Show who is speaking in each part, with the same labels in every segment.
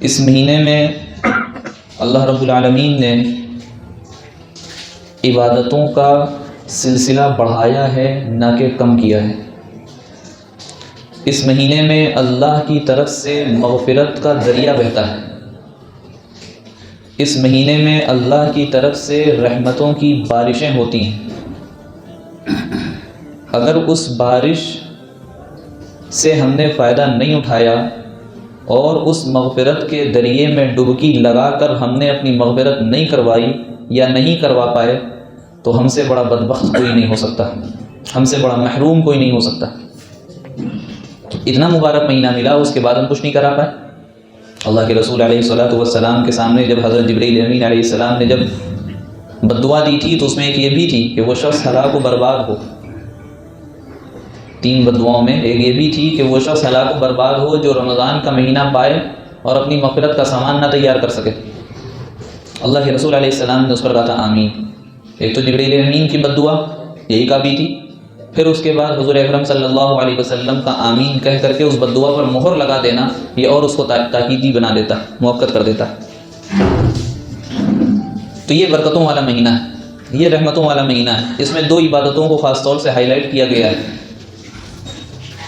Speaker 1: اس مہینے میں اللہ رب العالمین نے عبادتوں کا سلسلہ بڑھایا ہے نہ کہ کم کیا ہے۔ اس مہینے میں اللہ کی طرف سے مغفرت کا دریا بہتا ہے۔ اس مہینے میں اللہ کی طرف سے رحمتوں کی بارشیں ہوتی ہیں۔ اگر اس بارش سے ہم نے فائدہ نہیں اٹھایا اور اس مغفرت کے دریے میں ڈبکی لگا کر ہم نے اپنی مغفرت نہیں کروائی یا نہیں کروا پائے تو ہم سے بڑا بدبخت کوئی نہیں ہو سکتا، ہم سے بڑا محروم کوئی نہیں ہو سکتا۔ اتنا مبارک مہینہ ملا، اس کے بعد ہم کچھ نہیں کرا پائے۔ اللہ کے رسول علیہ الصلوۃ والسلام کے سامنے جب حضرت جبرائیل امین علیہ السلام نے جب بد دعا دی تھی تو اس میں ایک یہ بھی تھی کہ وہ شخص ہلاک و برباد ہو۔ 3 بد دعاؤں میں ایک یہ بھی تھی کہ وہ شخص ہلاک و برباد ہو جو رمضان کا مہینہ پائے اور اپنی مغفرت کا سامان نہ تیار کر سکے۔ اللہ کے رسول علیہ السلام نے اس پر کہا تھا آمین۔ ایک تو جبرائیل امین کی بد دعا یہی کافی تھی، پھر اس کے بعد حضور اکرم صلی اللہ علیہ وسلم کا آمین کہہ کر کے اس بد دعا پر مہر لگا دینا، یہ اور اس کو تاکیدی بنا دیتا، موقت کر دیتا۔ تو یہ برکتوں والا مہینہ ہے، یہ رحمتوں والا مہینہ ہے۔ اس میں 2 عبادتوں کو خاص طور سے ہائی لائٹ کیا گیا ہے،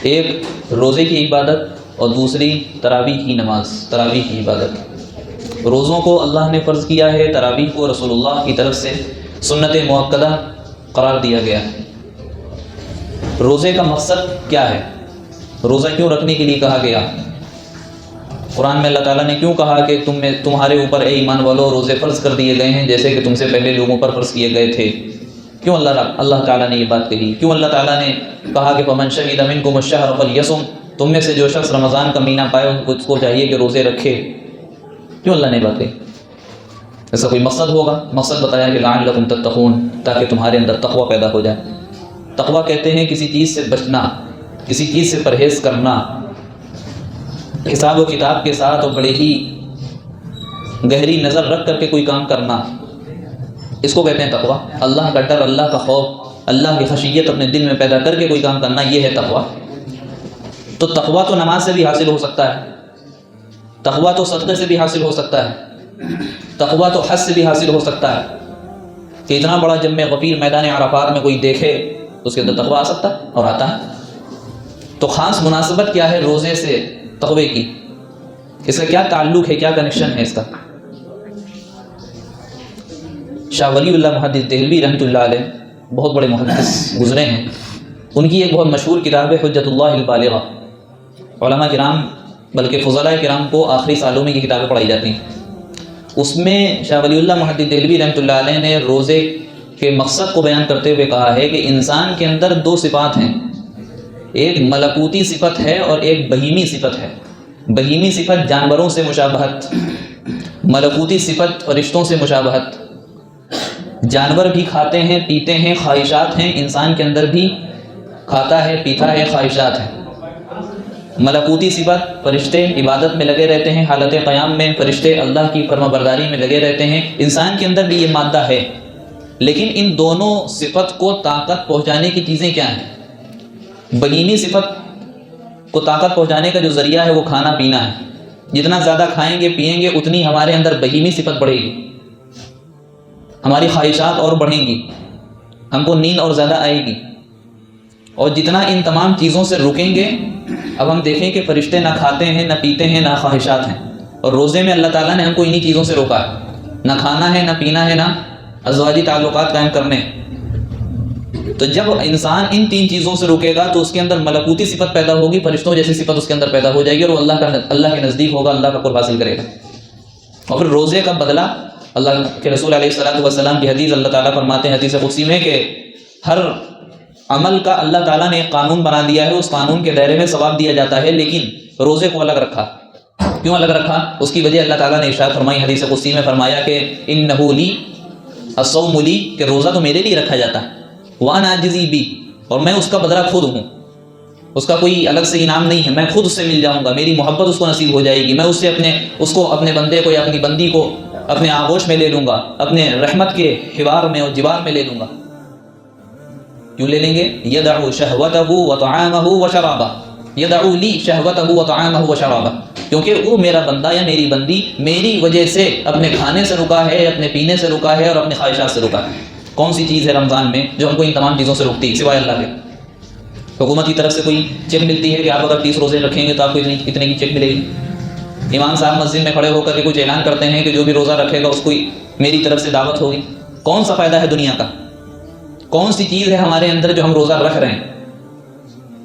Speaker 1: ایک روزے کی عبادت اور دوسری تراویح کی نماز، تراویح کی عبادت۔ روزوں کو اللہ نے فرض کیا ہے، تراویح کو رسول اللہ کی طرف سے سنت مؤکدہ قرار دیا گیا ہے۔ روزے کا مقصد کیا ہے؟ روزہ کیوں رکھنے کے لیے کہا گیا؟ قرآن میں اللہ تعالیٰ نے کیوں کہا کہ تمہارے اوپر اے ایمان والو روزے فرض کر دیے گئے ہیں جیسے کہ تم سے پہلے لوگوں پر فرض کیے گئے تھے؟ کیوں اللہ تعالیٰ نے یہ بات کہی؟ کیوں اللہ تعالیٰ نے کہا کہ فمن شہد منکم الشہر فلیصم، تم میں سے جو شخص رمضان کا مہینہ پائے اس کو چاہیے کہ روزے رکھے؟ کیوں اللہ نے بات کہی؟ ایسا کوئی مقصد ہوگا؟ مقصد بتایا کہ لعلکم تتقون، تاکہ تمہارے اندر تقوی پیدا ہو جائے۔ تقوی کہتے ہیں کسی چیز سے بچنا، کسی چیز سے پرہیز کرنا، حساب و کتاب کے ساتھ اور بڑے ہی گہری نظر رکھ کر کے کوئی کام کرنا، اس کو کہتے ہیں تقوی۔ اللہ کا ڈر، اللہ کا خوف، اللہ کی خشیت اپنے دل میں پیدا کر کے کوئی کام کرنا، یہ ہے تقوی۔ تو تقوی تو نماز سے بھی حاصل ہو سکتا ہے، تقوی تو صدقے سے بھی حاصل ہو سکتا ہے، تقوی تو حج سے بھی حاصل ہو سکتا ہے کہ اتنا بڑا جم غفیر میدان عرفات میں کوئی دیکھے اس کے اندر تقوی آ سکتا ہے اور آتا ہے۔ تو خاص مناسبت کیا ہے روزے سے تقوی کی؟ اس کا کیا تعلق ہے، کیا کنیکشن ہے اس کا؟ شاہ ولی اللہ محدث دہلوی رحمۃ اللہ علیہ بہت بڑے محدث گزرے ہیں، ان کی ایک بہت مشہور کتاب ہے حجت اللہ البالغہ۔ علماء کرام بلکہ فضلاء کرام کو آخری سالوں میں یہ کتابیں پڑھائی جاتی ہیں۔ اس میں شاہ ولی اللہ محدث دہلوی رحمۃ اللہ علیہ نے روزے کے مقصد کو بیان کرتے ہوئے کہا ہے کہ انسان کے اندر 2 صفات ہیں، ایک ملکوتی صفت ہے اور ایک بہیمی صفت ہے۔ بہیمی صفت جانوروں سے مشابہت، ملکوتی صفت فرشتوں سے مشابہت۔ جانور بھی کھاتے ہیں پیتے ہیں، خواہشات ہیں، انسان کے اندر بھی کھاتا ہے پیتا ہے، خواہشات ہیں۔ ملکوتی صفت، فرشتے عبادت میں لگے رہتے ہیں، حالت قیام میں فرشتے اللہ کی فرما برداری میں لگے رہتے ہیں، انسان کے اندر بھی یہ مادہ ہے۔ لیکن ان دونوں صفت کو طاقت پہنچانے کی چیزیں کیا ہیں؟ بہیمی صفت کو طاقت پہنچانے کا جو ذریعہ ہے وہ کھانا پینا ہے۔ جتنا زیادہ کھائیں گے پیئیں گے اتنی ہمارے اندر بہیمی صفت بڑھے گی، ہماری خواہشات اور بڑھیں گی، ہم کو نیند اور زیادہ آئے گی۔ اور جتنا ان تمام چیزوں سے رکیں گے، اب ہم دیکھیں کہ فرشتے نہ کھاتے ہیں نہ پیتے ہیں نہ خواہشات ہیں، اور روزے میں اللہ تعالیٰ نے ہم کو انہی چیزوں سے روکا ہے، نہ کھانا ہے نہ پینا ہے نہ ازواجی تعلقات قائم کرنے۔ تو جب انسان ان 3 چیزوں سے رکے گا تو اس کے اندر ملکوتی صفت پیدا ہوگی، فرشتوں جیسی صفت اس کے اندر پیدا ہو جائے گی، اور وہ اللہ کے نزدیک ہوگا، اللہ کا قرب حاصل کرے گا۔ اور پھر روزے کا بدلہ اللہ کے رسول علیہ الصلوۃ والسلام کی حدیث، اللہ تعالیٰ فرماتے ہیں حدیث قدسی میں کہ ہر عمل کا اللہ تعالیٰ نے ایک قانون بنا دیا ہے، اس قانون کے دائرے میں ثواب دیا جاتا ہے، لیکن روزے کو الگ رکھا۔ کیوں الگ رکھا؟ اس کی وجہ اللہ تعالیٰ نے ارشاد فرمائی، حدیث قدسی میں فرمایا کہ انہ لی الصوم لی، کہ روزہ تو میرے لیے رکھا جاتا ہے، وانا اجزی بی، اور میں اس کا بدلہ خود ہوں، اس کا کوئی الگ سے انعام نہیں ہے، میں خود اس سے مل جاؤں گا، میری محبت اس کو نصیب ہو جائے گی، میں اس کو اپنے بندے کو یا اپنی بندی کو اپنے آغوش میں لے لوں گا، اپنے رحمت کے حوار میں اور جوار میں لے لوں گا۔ کیوں لے لیں گے؟ یدعو شہوتہ وطعامہ وشرابہ، یدعو لی شہوتہ وطعامہ وشرابہ، کیونکہ وہ میرا بندہ یا میری بندی میری وجہ سے اپنے کھانے سے رکا ہے، اپنے پینے سے رکا ہے اور اپنے خواہشات سے رکا ہے۔ کون سی چیز ہے رمضان میں جو ہم کو ان تمام چیزوں سے روکتی ہے سوائے اللہ کے؟ حکومت کی طرف سے کوئی چیک ملتی ہے کہ آپ اگر 30 روزے رکھیں گے تو آپ کو اتنے کی چیک ملے گی؟ امام صاحب مسجد میں کھڑے ہو کر کے کچھ اعلان کرتے ہیں کہ جو بھی روزہ رکھے گا اس کو میری طرف سے دعوت ہوگی۔ کون سا فائدہ ہے دنیا کا؟ کون سی چیز ہے ہمارے اندر جو ہم روزہ رکھ رہے ہیں؟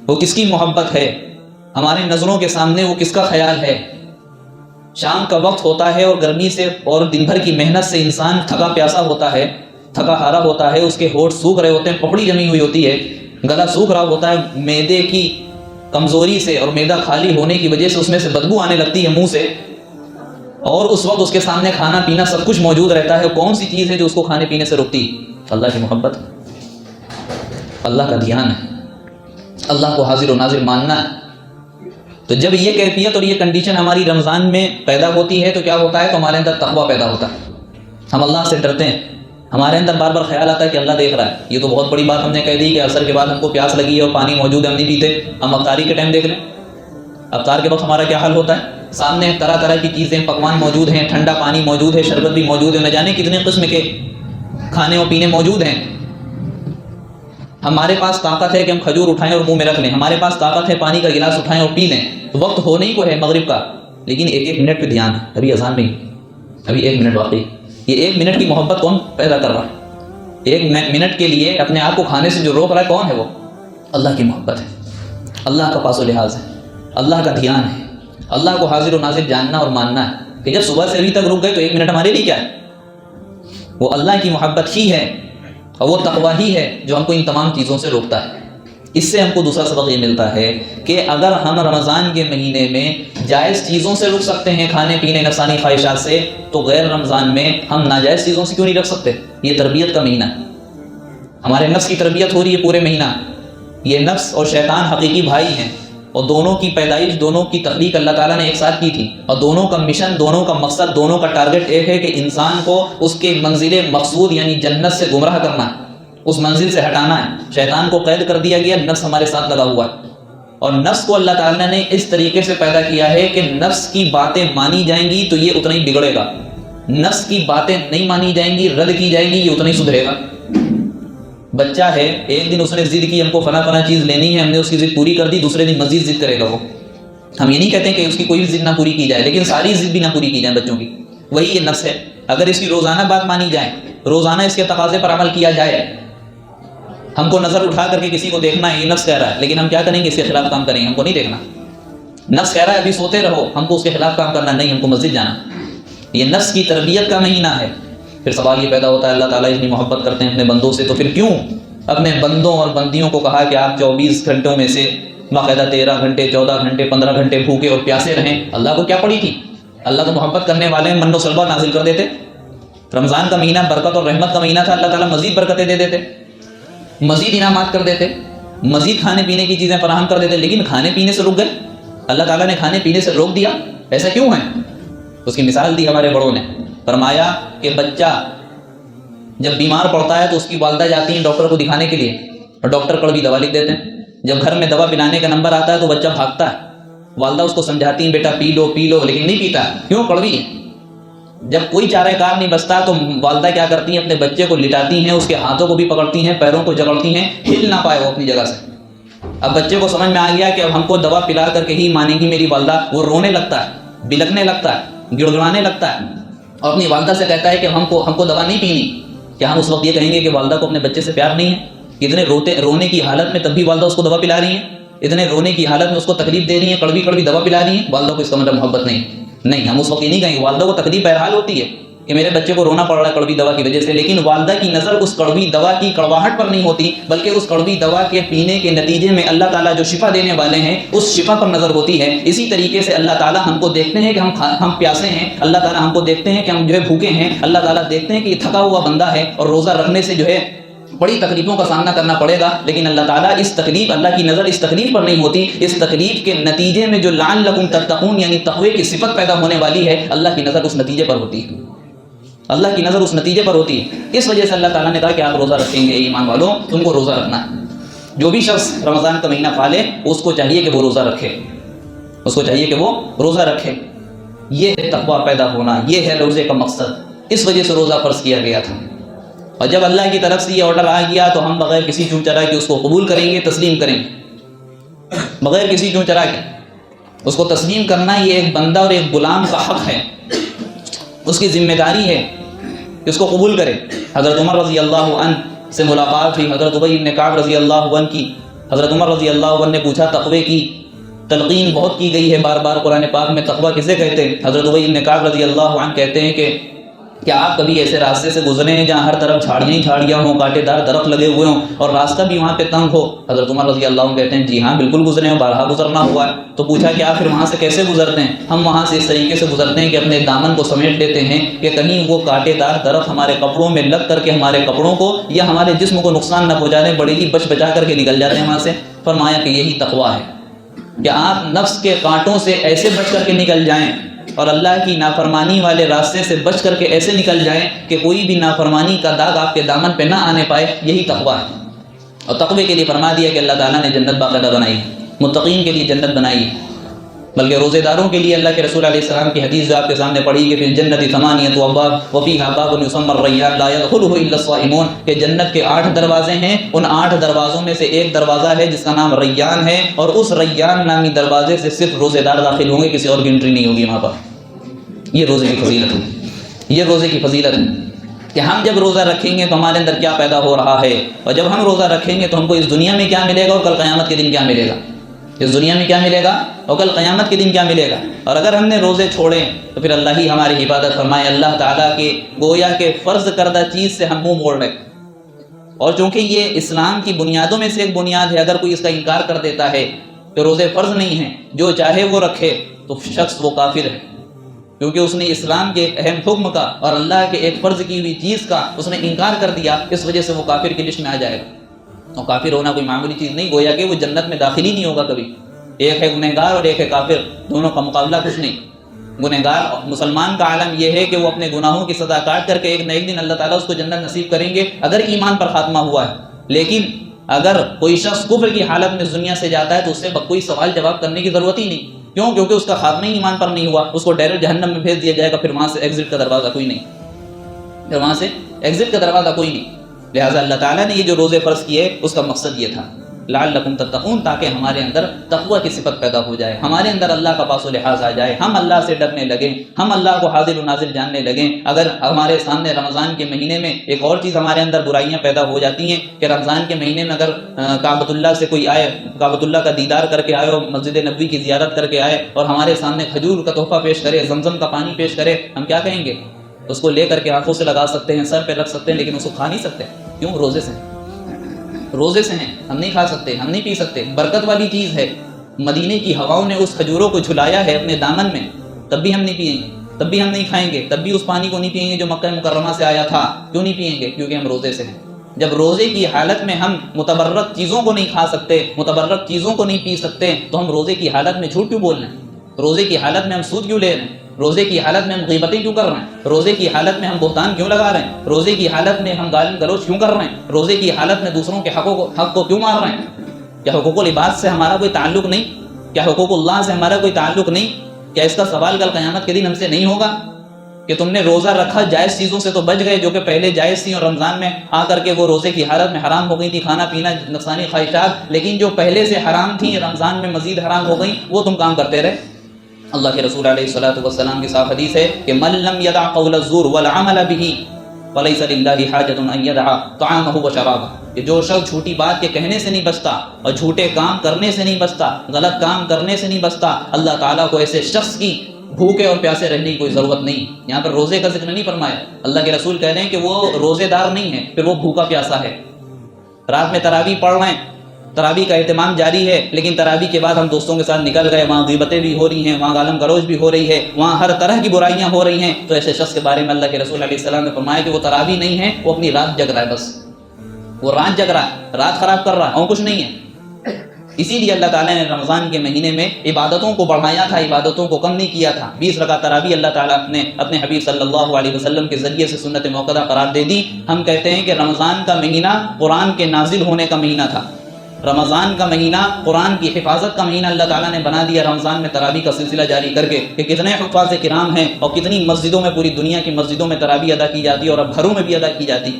Speaker 1: وہ کس کی محبت ہے؟ ہماری نظروں کے سامنے وہ کس کا خیال ہے؟ شام کا وقت ہوتا ہے اور گرمی سے اور دن بھر کی محنت سے انسان تھکا پیاسا ہوتا ہے، تھکا ہارا ہوتا ہے، اس کے ہونٹ سوکھ رہے ہوتے ہیں، پپڑی جمی ہوئی ہوتی ہے، گلا سوکھ رہا ہوتا ہے معدے کی کمزوری سے اور معدہ خالی ہونے کی وجہ سے اس میں سے بدبو آنے لگتی ہے منہ سے، اور اس وقت اس کے سامنے کھانا پینا سب کچھ موجود رہتا ہے۔ کون سی چیز ہے جو اس کو کھانے پینے سے روکتی؟ اللہ کی محبت، اللہ کا دھیان ہے، اللہ کو حاضر و ناظر ماننا ہے۔ تو جب یہ کیفیت اور یہ کنڈیشن ہماری رمضان میں پیدا ہوتی ہے تو کیا ہوتا ہے؟ تو ہمارے اندر تقویٰ پیدا ہوتا ہے، ہم اللہ سے ڈرتے ہیں، ہمارے اندر بار بار خیال آتا ہے کہ اللہ دیکھ رہا ہے۔ یہ تو بہت بڑی بات ہم نے کہہ دی کہ عصر کے بعد ہم کو پیاس لگی ہے اور پانی موجود ہے، ہم نہیں پیتے، ہم افطاری کے ٹائم دیکھ لیں، افطار کے وقت ہمارا کیا حال ہوتا ہے؟ سامنے طرح طرح کی چیزیں، پکوان موجود ہیں، ٹھنڈا پانی موجود ہے، شربت بھی موجود ہے، نہ جانے کتنے قسم کے کھانے اور پینے موجود ہیں۔ ہمارے پاس طاقت ہے کہ ہم کھجور اٹھائیں اور منہ میں رکھ لیں، ہمارے پاس طاقت ہے پانی کا گلاس اٹھائیں اور پی لیں، وقت ہونے ہی کو ہے مغرب کا، لیکن ایک ایک منٹ پہ دھیان ہے، ابھی اذان نہیں، ابھی 1 منٹ باقی۔ یہ 1 منٹ کی محبت کون پیدا کر رہا ہے؟ 1 منٹ کے لیے اپنے آپ کو کھانے سے جو روک رہا ہے کون ہے؟ وہ اللہ کی محبت ہے، اللہ کا پاس و لحاظ ہے، اللہ کا دھیان ہے، اللہ کو حاضر و ناظر جاننا اور ماننا ہے کہ جب صبح سے ابھی تک رک گئے تو 1 منٹ ہمارے لیے کیا ہے؟ وہ اللہ کی محبت ہی ہے اور وہ تقویٰ ہی ہے جو ہم کو ان تمام چیزوں سے روکتا ہے۔ اس سے ہم کو دوسرا سبق یہ ملتا ہے کہ اگر ہم رمضان کے مہینے میں جائز چیزوں سے رک سکتے ہیں، کھانے پینے نفسانی خواہشات سے، تو غیر رمضان میں ہم ناجائز چیزوں سے کیوں نہیں رکھ سکتے؟ یہ تربیت کا مہینہ ہے، ہمارے نفس کی تربیت ہو رہی ہے پورے مہینہ۔ یہ نفس اور شیطان حقیقی بھائی ہیں، اور دونوں کی پیدائش، دونوں کی تخلیق اللہ تعالیٰ نے ایک ساتھ کی تھی، اور دونوں کا مشن، دونوں کا مقصد، دونوں کا ٹارگٹ ایک ہے کہ انسان کو اس کے منزل مقصود یعنی جنت سے گمراہ کرنا ہے، اس منزل سے ہٹانا ہے۔ شیطان کو قید کر دیا گیا، نفس ہمارے ساتھ لگا ہوا ہے، اور نفس کو اللہ تعالیٰ نے اس طریقے سے پیدا کیا ہے کہ نفس کی باتیں مانی جائیں گی تو یہ اتنا ہی بگڑے گا، نفس کی باتیں نہیں مانی جائیں گی، رد کی جائیں گی، یہ اتنا ہی سدھرے گا۔ بچہ ہے، ایک دن اس نے ضد کی ہم کو فلاں چیز لینی ہے، ہم نے اس کی ضد پوری کر دی، دوسرے دن مزید ضد کرے گا وہ۔ ہم یہ نہیں کہتے کہ اس کی کوئی بھی ضد نہ پوری کی جائے، لیکن ساری ضد بھی نہ پوری کی جائے بچوں کی، وہی یہ نفس ہے۔ اگر اس کی روزانہ بات مانی جائے، روزانہ اس کے تقاضے پر عمل کیا جائے، ہم کو نظر اٹھا کر کے کسی کو دیکھنا ہے، یہ نفس کہہ رہا ہے، لیکن ہم کیا کریں گے؟ اس کے خلاف کام کریں گے، ہم کو نہیں دیکھنا۔ نفس کہہ رہا ہے ابھی سوتے رہو، ہم کو اس کے خلاف کام کرنا نہیں، ہم کو مسجد جانا۔ یہ نفس کی تربیت کا مہینہ ہے۔ پھر سوال یہ پیدا ہوتا ہے اللہ تعالیٰ اتنی محبت کرتے ہیں اپنے بندوں سے، تو پھر کیوں اپنے بندوں اور بندیوں کو کہا کہ آپ 24 گھنٹوں میں سے باقاعدہ 13 گھنٹے، 14 گھنٹے، 15 گھنٹے بھوکے اور پیاسے رہیں؟ اللہ کو کیا پڑی تھی؟ اللہ تو محبت کرنے والے من و سلبہ نازل کر دیتے۔ رمضان کا مہینہ برکت اور رحمت کا مہینہ تھا، اللہ تعالیٰ مزید برکتیں دے دیتے، مزید انعامات کر دیتے، مزید کھانے پینے کی چیزیں فراہم کر دیتے، لیکن کھانے پینے سے رک گئے۔ اللہ تعالیٰ نے کھانے پینے سے روک دیا، ایسا کیوں ہے؟ اس کی مثال دی ہمارے بڑوں نے، فرمایا کہ بچہ جب بیمار پڑتا ہے تو اس کی والدہ جاتی ہیں ڈاکٹر کو دکھانے کے لیے، اور ڈاکٹر کڑوی دوا لکھ دیتے ہیں۔ جب گھر میں دوا پلانے کا نمبر آتا ہے تو بچہ بھاگتا ہے، والدہ اس کو سمجھاتی ہیں بیٹا پی لو پی لو، لیکن نہیں پیتا، کیوں؟ کڑوی ہے۔ جب کوئی چارہ کار نہیں بچتا تو والدہ کیا کرتی ہیں؟ اپنے بچے کو لٹاتی ہیں، اس کے ہاتھوں کو بھی پکڑتی ہیں، پیروں کو جکڑتی ہیں، ہل نہ پائے وہ اپنی جگہ سے۔ اب بچے کو سمجھ میں آ گیا کہ اب ہم کو دوا پلا کر کے ہی مانے گی میری والدہ، وہ رونے لگتا ہے، بلکنے لگتا ہے، گڑ گڑانے لگتا ہے، اور اپنی والدہ سے کہتا ہے کہ ہم کو دوا نہیں پینی۔ کیا ہم اس وقت یہ کہیں گے کہ والدہ کو اپنے بچے سے پیار نہیں ہے؟ اتنے رونے کی حالت میں تب بھی والدہ اس کو دوا پلا رہی ہیں، اتنے رونے کی حالت میں اس کو تکلیف دے رہی ہیں، کڑوی کڑوی دوا پلا رہی ہیں، والدہ کو اس کا مطلب محبت نہیں۔ ہم اس وقت یہ نہیں کہیں گے، والدہ کو تکلیف بہرحال ہوتی ہے کہ میرے بچے کو رونا پڑ رہا ہے کڑوی دوا کی وجہ سے، لیکن والدہ کی نظر اس کڑوی دوا کی کڑواہٹ پر نہیں ہوتی، بلکہ اس کڑوی دوا کے پینے کے نتیجے میں اللہ تعالیٰ جو شفا دینے والے ہیں اس شفا پر نظر ہوتی ہے۔ اسی طریقے سے اللہ تعالیٰ ہم کو دیکھتے ہیں کہ ہم پیاسے ہیں، اللہ تعالیٰ ہم کو دیکھتے ہیں کہ ہم جو ہے بھوکے ہیں، اللہ تعالیٰ دیکھتے ہیں کہ یہ تھکا ہوا بندہ ہے اور روزہ رکھنے سے جو ہے بڑی تکلیفوں کا سامنا کرنا پڑے گا، لیکن اللہ تعالیٰ اللہ کی نظر اس تکلیف پر نہیں ہوتی، اس تکلیف کے نتیجے میں جو لعلکم تتقون یعنی تقوی کی صفت پیدا ہونے والی ہے، اللہ کی نظر اس نتیجے پر ہوتی ہے، اللہ کی نظر اس نتیجے پر ہوتی ہے۔ اس وجہ سے اللہ تعالیٰ نے کہا کہ آپ روزہ رکھیں گے، ایمان والوں تم کو روزہ رکھنا ہے۔ جو بھی شخص رمضان کا مہینہ پالے اس کو چاہیے کہ وہ روزہ رکھے، اس کو چاہیے کہ وہ روزہ رکھے. یہ ہے تقویٰ پیدا ہونا، یہ ہے روزے کا مقصد. اس وجہ سے روزہ فرض کیا گیا تھا. اور جب اللہ کی طرف سے یہ آرڈر آ گیا تو ہم بغیر کسی چون چرا کے اس کو قبول کریں گے، تسلیم کریں گے. بغیر کسی چون چرا کے اس کو تسلیم کرنا یہ ایک بندہ اور ایک غلام کا حق ہے. اس کی ذمہ داری ہے کہ اس کو قبول کرے. حضرت عمر رضی اللہ عنہ سے ملاقات ہوئی حضرت ابی بن کعب رضی اللہ عنہ کی. حضرت عمر رضی اللہ عنہ نے پوچھا، تقوی کی تلقین بہت کی گئی ہے بار بار قرآن پاک میں، تقوی کسے کہتے ہیں؟ حضرت ابی بن کعب رضی اللہ عنہ کہتے ہیں کہ کیا آپ کبھی ایسے راستے سے گزرے ہیں جہاں ہر طرف جھاڑیاں ہی جھاڑیاں ہوں، کانٹے دار درخت لگے ہوئے ہوں اور راستہ بھی وہاں پہ تنگ ہو؟ حضرت عمر رضی اللہ عنہ کہتے ہیں جی ہاں بالکل گزرے ہیں، بارہا گزرنا ہوا ہے. تو پوچھا کہ آپ پھر وہاں سے کیسے گزرتے ہیں؟ ہم وہاں سے اس طریقے سے گزرتے ہیں کہ اپنے دامن کو سمیٹ لیتے ہیں کہ کہیں وہ کانٹے دار درخت ہمارے کپڑوں میں لگ کر کے ہمارے کپڑوں کو یا ہمارے جسم کو نقصان نہ پہنچا دیں، بڑے ہی بچ بچا کر کے نکل جاتے ہیں وہاں سے. فرمایا کہ یہی تقویٰ ہے کہ آپ نفس کے کانٹوں سے ایسے بچ کر کے نکل جائیں اور اللہ کی نافرمانی والے راستے سے بچ کر کے ایسے نکل جائیں کہ کوئی بھی نافرمانی کا داغ آپ کے دامن پہ نہ آنے پائے. یہی تقویٰ ہے. اور تقوی کے لیے فرما دیا کہ اللہ تعالیٰ نے جنت باقاعدہ بنائی، متقین کے لیے جنت بنائی. بلکہ روزے داروں کے لیے اللہ کے رسول علیہ السلام کی حدیث جو آپ کے سامنے پڑھی کہ فی الجنت ثمانیۃ ابواب وفیھا باب یسمى الریان لا يدخلہ الا الصائمون، کہ جنت کے 8 دروازے ہیں، ان 8 دروازوں میں سے ایک دروازہ ہے جس کا نام ریان ہے، اور اس ریان نامی دروازے سے صرف روزے دار داخل ہوں گے، کسی اور کی انٹری نہیں ہوگی وہاں پر. یہ روزے کی فضیلت ہے. یہ روزے کی فضیلت ہے کہ ہم جب روزہ رکھیں گے تو ہمارے اندر کیا پیدا ہو رہا ہے، اور جب ہم روزہ رکھیں گے تو ہم کو اس دنیا میں کیا ملے گا اور کل قیامت کے دن کیا ملے گا. اس دنیا میں کیا ملے گا اور کل قیامت کے دن کیا ملے گا. اور اگر ہم نے روزے چھوڑے تو پھر اللہ ہی ہماری حفاظت فرمائے. اللہ تعالیٰ کے گویا کہ فرض کردہ چیز سے ہم منہ موڑ رہے. اور چونکہ یہ اسلام کی بنیادوں میں سے ایک بنیاد ہے، اگر کوئی اس کا انکار کر دیتا ہے کہ روزے فرض نہیں ہیں، جو چاہے وہ رکھے، تو شخص وہ کافر ہے، کیونکہ اس نے اسلام کے ایک اہم حکم کا اور اللہ کے ایک فرض کی ہوئی چیز کا اس نے انکار کر دیا. اس وجہ سے وہ کافر کی لسٹ میں آ جائے گا. اور کافر ہونا کوئی معمولی چیز نہیں، گویا کہ وہ جنت میں داخل ہی نہیں ہوگا کبھی. ایک ہے گنہگار اور ایک ہے کافر، دونوں کا مقابلہ کچھ نہیں. گنہگار مسلمان کا عالم یہ ہے کہ وہ اپنے گناہوں کی سزا کاٹ کر کے ایک نہ ایک دن اللہ تعالیٰ اس کو جنت نصیب کریں گے اگر ایمان پر خاتمہ ہوا ہے. لیکن اگر کوئی شخص کفر کی حالت میں دنیا سے جاتا ہے تو اس سے کوئی سوال جواب کرنے کی ضرورت ہی نہیں. کیوں؟ کیونکہ اس کا خاتمہ ہی ایمان پر نہیں ہوا. اس کو ڈائریکٹ جہنم میں بھیج دیا جائے گا، پھر وہاں سے ایگزٹ کا دروازہ کوئی نہیں. پھر وہاں سے ایگزٹ کا دروازہ کوئی نہیں. لہٰذا اللہ تعالیٰ نے یہ جو روزے فرض کیے اس کا مقصد یہ تھا لعلکم تتقون، تاکہ ہمارے اندر تقوی کی صفت پیدا ہو جائے، ہمارے اندر اللہ کا پاس و لحاظ آ جائے، ہم اللہ سے ڈرنے لگیں، ہم اللہ کو حاضر و نازل جاننے لگیں. اگر ہمارے سامنے رمضان کے مہینے میں ایک اور چیز ہمارے اندر برائیاں پیدا ہو جاتی ہیں کہ رمضان کے مہینے میں اگر کعبۃ اللہ سے کوئی آئے، کعبۃ اللہ کا دیدار کر کے آئے اور مسجد نبوی کی زیارت کر کے آئے اور ہمارے سامنے کھجور کا تحفہ پیش کرے، زمزم کا پانی پیش کرے، ہم کیا کہیں گے؟ اس کو لے کر کے آنکھوں سے لگا سکتے ہیں، سر پہ رکھ سکتے ہیں، لیکن اس کو کھا نہیں سکتے. کیوں؟ روزے سے روزے سے ہیں، ہم نہیں کھا سکتے، ہم نہیں پی سکتے. برکت والی چیز ہے. مدینے کی ہواؤں نے اس کھجوروں کو جھلایا ہے اپنے دامن میں، تب بھی ہم نہیں پیئیں گے، تب بھی ہم نہیں کھائیں گے، تب بھی اس پانی کو نہیں پیئیں گے جو مکہ مکرمہ سے آیا تھا. کیوں نہیں پیئیں گے؟ کیونکہ ہم روزے سے ہیں. جب روزے کی حالت میں ہم متبرک چیزوں کو نہیں کھا سکتے، متبرک چیزوں کو نہیں پی سکتے، تو ہم روزے کی حالت میں جھوٹ کیوں بول رہے ہیں؟ روزے کی حالت میں ہم سود کیوں لے رہے ہیں؟ روزے کی حالت میں ہم غیبتیں کیوں کر رہے ہیں؟ روزے کی حالت میں ہم بہتان کیوں لگا رہے ہیں؟ روزے کی حالت میں ہم گال گلوچ کیوں کر رہے ہیں؟ روزے کی حالت میں دوسروں کے حق کو کیوں مار رہے ہیں؟ کیا حقوق العباد سے ہمارا کوئی تعلق نہیں؟ کیا حقوق اللہ سے ہمارا کوئی تعلق نہیں؟ کیا اس کا سوال کل قیامت کے دن ہم سے نہیں ہوگا کہ تم نے روزہ رکھا، جائز چیزوں سے تو بچ گئے جو کہ پہلے جائز تھیں اور رمضان میں آ کر کے وہ روزے کی حالت میں حرام ہو گئی تھی، کھانا پینا نفسانی خواہشات، لیکن جو پہلے سے حرام تھیں رمضان میں مزید حرام ہو گئیں، وہ تم کام کرتے رہے. اللہ کے رسول علیہ الصلوۃ والسلام کی صاف حدیث ہے کہ من لم يدع قول الزور والعمل به فليس لله حاجة ان يدع طعامه وشرابه، کہ جو شخص جھوٹی بات کے کہنے سے نہیں بچتا اور جھوٹے کام کرنے سے نہیں بچتا، غلط کام کرنے سے نہیں بچتا، اللہ تعالیٰ کو ایسے شخص کی بھوکے اور پیاسے رہنے کی کوئی ضرورت نہیں. یہاں پر روزے کا ذکر نہیں فرمایا. اللہ کے رسول کہہ رہے ہیں کہ وہ روزے دار نہیں ہے، پھر وہ بھوکا پیاسا ہے. رات میں تراویح پڑھ رہے ہیں، تراویح کا اہتمام جاری ہے، لیکن تراویح کے بعد ہم دوستوں کے ساتھ نکل گئے، وہاں غیبتیں بھی ہو رہی ہیں، وہاں گالم گلوچ بھی ہو رہی ہے، وہاں ہر طرح کی برائیاں ہو رہی ہیں، تو ایسے شخص کے بارے میں اللہ کے رسول علیہ السلام نے فرمایا کہ وہ تراویح نہیں ہے، وہ اپنی رات جگ رہا ہے. بس وہ رات جگ رہا ہے، رات خراب کر رہا ہے اور کچھ نہیں ہے. اسی لیے اللہ تعالیٰ نے رمضان کے مہینے میں عبادتوں کو بڑھایا تھا، عبادتوں کو کم نہیں کیا تھا. 20 رکعت تراویح اللہ تعالیٰ نے اپنے حبیب صلی اللہ علیہ وسلم کے ذریعے سے سنت موقدہ قرار دے دی. ہم کہتے ہیں کہ رمضان کا مہینہ قرآن کے نازل ہونے کا مہینہ تھا. رمضان کا مہینہ قرآن کی حفاظت کا مہینہ اللہ تعالیٰ نے بنا دیا رمضان میں تراویح کا سلسلہ جاری کر کے کہ کتنے حفاظ کرام ہیں اور کتنی مسجدوں میں، پوری دنیا کی مسجدوں میں تراویح ادا کی جاتی ہے اور اب گھروں میں بھی ادا کی جاتی.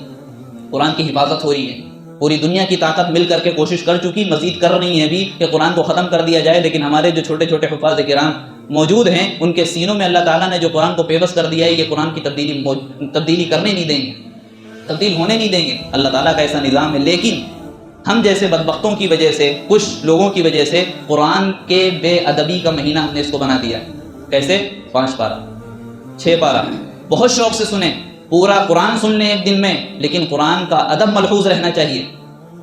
Speaker 1: قرآن کی حفاظت ہو رہی ہے. پوری دنیا کی طاقت مل کر کے کوشش کر چکی، مزید کر رہی ہے بھی کہ قرآن کو ختم کر دیا جائے، لیکن ہمارے جو چھوٹے چھوٹے حفاظ کرام موجود ہیں ان کے سینوں میں اللہ تعالیٰ نے جو قرآن کو پیوست کر دیا ہے، یہ قرآن کی تبدیلی کرنے نہیں دیں گے، تبدیل ہونے نہیں دیں گے. اللہ تعالیٰ کا ایسا نظام ہے. لیکن ہم جیسے بدبختوں کی وجہ سے، کچھ لوگوں کی وجہ سے قرآن کے بے ادبی کا مہینہ ہم نے اس کو بنا دیا. کیسے؟ 5 پارہ 6 پارہ بہت شوق سے سنیں، پورا قرآن سن لیں ایک دن میں، لیکن قرآن کا ادب ملحوظ رہنا چاہیے،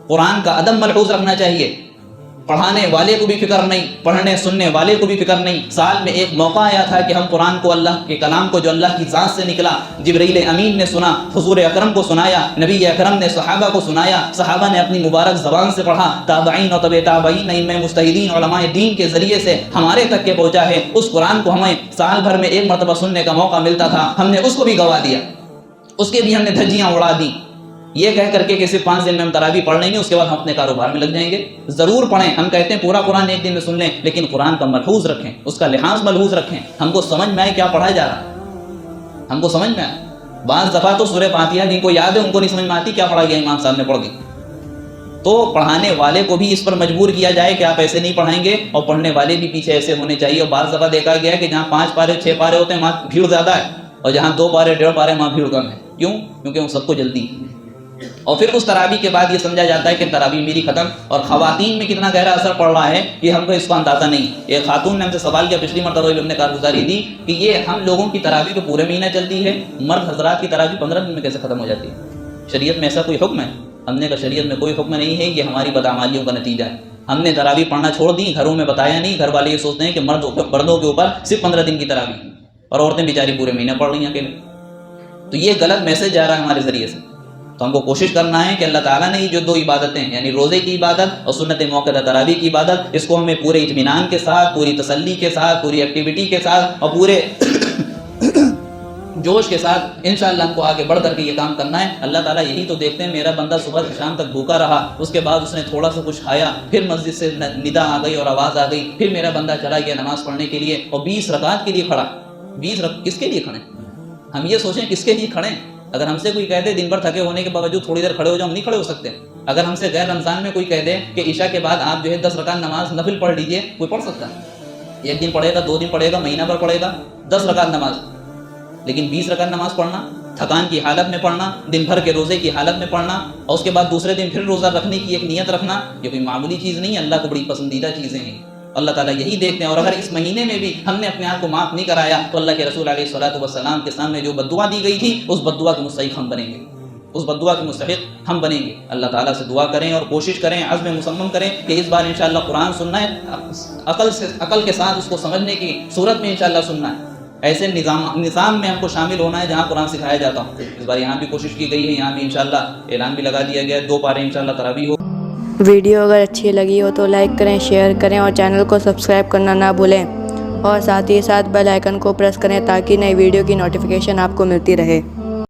Speaker 1: قرآن کا ادب ملحوظ رکھنا چاہیے. پڑھانے والے کو بھی فکر نہیں، پڑھنے سننے والے کو بھی فکر نہیں. سال میں ایک موقع آیا تھا کہ ہم قرآن کو، اللہ کے کلام کو جو اللہ کی ذات سے نکلا، جبرائیل امین نے سنا، حضور اکرم کو سنایا، نبی اکرم نے صحابہ کو سنایا، صحابہ نے اپنی مبارک زبان سے پڑھا، تابعین اور تبع تابعین، ائمہ مجتہدین علماء دین کے ذریعے سے ہمارے تک کے پہنچا ہے. اس قرآن کو ہمیں سال بھر میں ایک مرتبہ سننے کا موقع ملتا تھا، ہم نے اس کو بھی گوا دیا، اس کے بھی ہم نے دھجیاں اڑا دی، یہ کہہ کر کے کہ صرف 5 دن میں ہم تراویح پڑھ لیں گے، اس کے بعد ہم اپنے کاروبار میں لگ جائیں گے. ضرور پڑھیں، ہم کہتے ہیں پورا قرآن ایک دن میں سن لیں، لیکن قرآن کا ملحوظ رکھیں، اس کا لحاظ ملحوظ رکھیں، ہم کو سمجھ میں آئے کیا پڑھا جا رہا ہے، ہم کو سمجھ میں آئے. بعض دفعہ تو سورہ فاتحہ جن کو یاد ہے ان کو نہیں سمجھ میں آتی کیا پڑھا گیا، امام صاحب نے پڑھ دی. تو پڑھانے والے کو بھی اس پر مجبور کیا جائے کہ آپ ایسے نہیں پڑھائیں گے، اور پڑھنے والے بھی پیچھے ایسے ہونے چاہیے. اور بعض دفعہ دیکھا گیا کہ جہاں 5 پارے 6 پارے ہوتے ہیں وہاں بھیڑ زیادہ ہے، اور جہاں 2 پارے 1.5 پارے وہاں بھیڑ کم ہے. کیوں؟ کیونکہ وہ سب کو جلدی ہے. اور پھر اس تراویح کے بعد یہ سمجھا جاتا ہے کہ تراویح میری ختم. اور خواتین میں کتنا گہرا اثر پڑ رہا ہے یہ ہم کو اس کا اندازہ نہیں. ایک خاتون نے ہم سے سوال کیا پچھلی مرتبہ ہم نے کارگزاری دی کہ یہ ہم لوگوں کی تراویح تو پورے مہینہ چلتی ہے، مرد حضرات کی تراویح 15 دن میں کیسے ختم ہو جاتی ہے؟ شریعت میں ایسا کوئی حکم ہے؟ ہم نے کہا شریعت میں کوئی حکم نہیں ہے، یہ ہماری بدعمالیوں کا نتیجہ ہے. ہم نے تراویح پڑھنا چھوڑ دی، گھروں میں بتایا نہیں. گھر والے یہ سوچتے ہیں کہ مردوں کے اوپر صرف 15 دن کی تراویح اور عورتیں بیچاری پورے مہینہ پڑھ رہی ہیں اکیلے. تو یہ غلط میسج جا رہا ہے ہمارے ذریعے سے. تو ہم کو کوشش کرنا ہے کہ اللہ تعالیٰ نے جو 2 عبادتیں یعنی روزے کی عبادت اور سنت موقع تراویح کی عبادت، اس کو ہمیں پورے اطمینان کے ساتھ، پوری تسلی کے ساتھ، پوری ایکٹیویٹی کے ساتھ اور پورے جوش کے ساتھ انشاءاللہ ہم کو آگے بڑھ کر کے یہ کام کرنا ہے. اللہ تعالیٰ یہی تو دیکھتے ہیں، میرا بندہ صبح سے شام تک بھوکا رہا، اس کے بعد اس نے تھوڑا سا کچھ کھایا، پھر مسجد سے ندا آ گئی اور آواز آ گئی، پھر میرا بندہ چلا گیا نماز پڑھنے کے لیے اور 20 رکعت کے لیے کھڑا. 20 کس کے لیے کھڑے؟ ہم یہ سوچیں کس کے لیے کھڑے ہیں. اگر ہم سے کوئی کہہ دے دن بھر تھکے ہونے کے باوجود تھوڑی دیر کھڑے ہو جاؤ، ہم نہیں کھڑے ہو سکتے. اگر ہم سے غیر رمضان میں کوئی کہہ دے کہ عشاء کے بعد آپ جو ہے 10 رکعت نماز نفل پڑھ لیجئے، کوئی پڑھ سکتا ہے؟ 1 دن پڑھے گا، 2 دن پڑھے گا، مہینہ بھر پڑھے گا 10 رکعت نماز. لیکن 20 رکعت نماز پڑھنا، تھکان کی حالت میں پڑھنا، دن بھر کے روزے کی حالت میں پڑھنا، اور اس کے بعد دوسرے دن پھر روزہ رکھنے کی ایک نیت رکھنا، یہ کوئی معمولی چیز نہیں ہے. اللہ کو بڑی پسندیدہ چیزیں ہیں. اللہ تعالیٰ یہی دیکھتے ہیں. اور اگر اس مہینے میں بھی ہم نے اپنے آپ کو معاف نہیں کرایا تو اللہ کے رسول علیہ الصلوۃ والسلام کے سامنے جو بد دعا دی گئی تھی اس بد دعا کے مستحق ہم بنیں گے، اس بد دعا کے مستحق ہم بنیں گے. اللہ تعالیٰ سے دعا کریں اور کوشش کریں، عزم مصمم کریں کہ اس بار انشاءاللہ قرآن سننا ہے، عقل کے ساتھ اس کو سمجھنے کی صورت میں انشاءاللہ سننا ہے. ایسے نظام میں ہم کو شامل ہونا ہے جہاں قرآن سکھایا جاتا ہوں. اس بار یہاں بھی کوشش کی گئی ہے، یہاں بھی انشاءاللہ اعلان بھی لگا دیا گیا ہے 2 پارے انشاءاللہ تراویح ہو.
Speaker 2: ویڈیو اگر اچھی لگی ہو تو لائک کریں، شیئر کریں اور چینل کو سبسکرائب کرنا نہ بھولیں، اور ساتھ ہی ساتھ بیل آئیکن کو پریس کریں تاکہ نئی ویڈیو کی نوٹیفیکیشن آپ کو ملتی رہے.